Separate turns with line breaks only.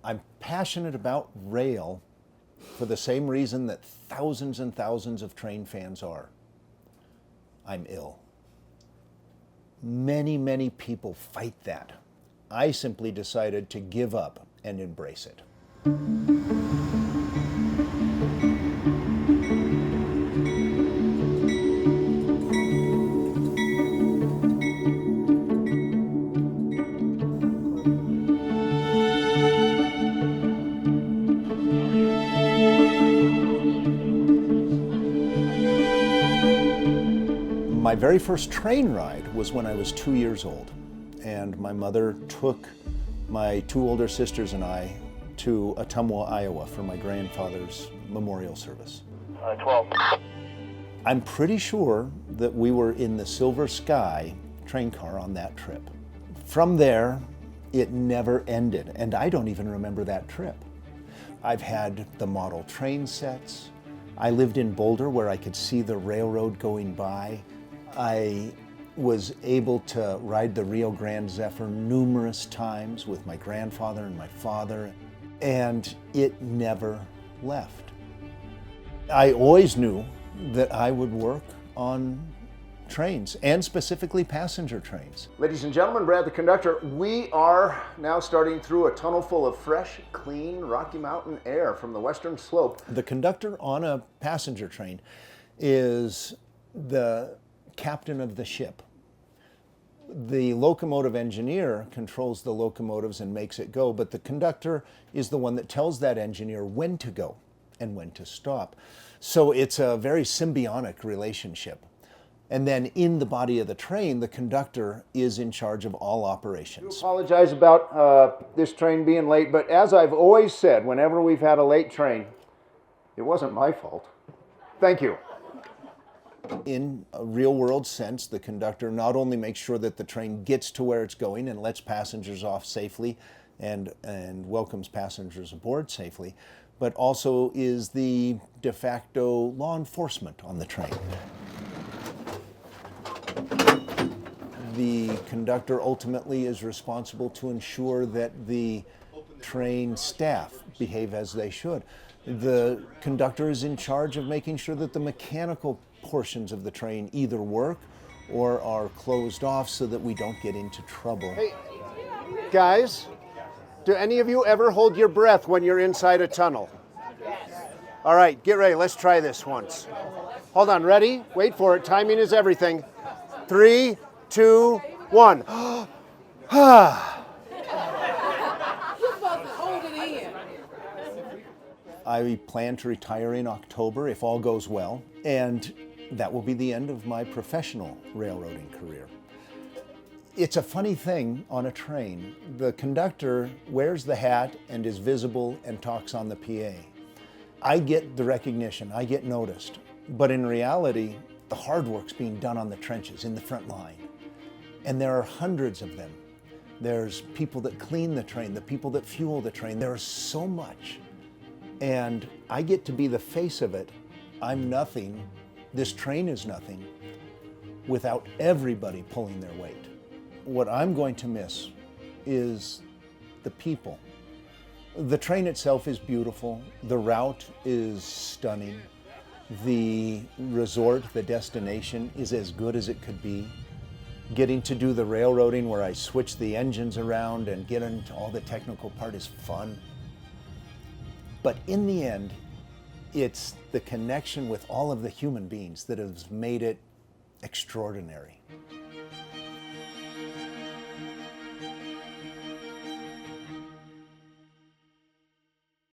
I'm passionate about rail for the same reason that thousands and thousands of train fans are. I'm ill. Many, many people fight that. I simply decided to give up and embrace it. My very first train ride was when I was 2 years old, and my mother took my two older sisters and I to Ottumwa, Iowa for my grandfather's memorial service.
12.
I'm pretty sure that we were in the Silver Sky train car on that trip. From there, it never ended, and I don't even remember that trip. I've had the model train sets. I lived in Boulder where I could see the railroad going by. I was able to ride the Rio Grande Zephyr numerous times with my grandfather and my father, and it never left. I always knew that I would work on trains, and specifically passenger trains.
Ladies and gentlemen, Brad the conductor. We are now starting through a tunnel full of fresh, clean Rocky Mountain air from the western slope.
The conductor on a passenger train is the captain of the ship. The locomotive engineer controls the locomotives and makes it go, but the conductor is the one that tells that engineer when to go and when to stop. So it's a very symbiotic relationship. And then in the body of the train, the conductor is in charge of all operations.
I apologize about this train being late, but as I've always said, whenever we've had a late train, it wasn't my fault. Thank you.
In a real-world sense, the conductor not only makes sure that the train gets to where it's going and lets passengers off safely and welcomes passengers aboard safely, but also is the de facto law enforcement on the train. The conductor ultimately is responsible to ensure that the train staff behave as they should. The conductor is in charge of making sure that the mechanical portions of the train either work or are closed off so that we don't get into trouble.
Hey, guys, do any of you ever hold your breath when you're inside a tunnel? Yes. All right, get ready. Let's try this once. Hold on, ready? Wait for it. Timing is everything. 3, 2, 1.
I plan to retire in October if all goes well, and that will be the end of my professional railroading career. It's a funny thing on a train. The conductor wears the hat and is visible and talks on the PA. I get the recognition, I get noticed, but in reality, the hard work's being done on the trenches, in the front line. And there are hundreds of them. There's people that clean the train, the people that fuel the train. There's so much. And I get to be the face of it. I'm nothing. This train is nothing without everybody pulling their weight. What I'm going to miss is the people. The train itself is beautiful. The route is stunning. The resort, the destination, is as good as it could be. Getting to do the railroading where I switch the engines around and get into all the technical part is fun. But in the end, it's the connection with all of the human beings that has made it extraordinary.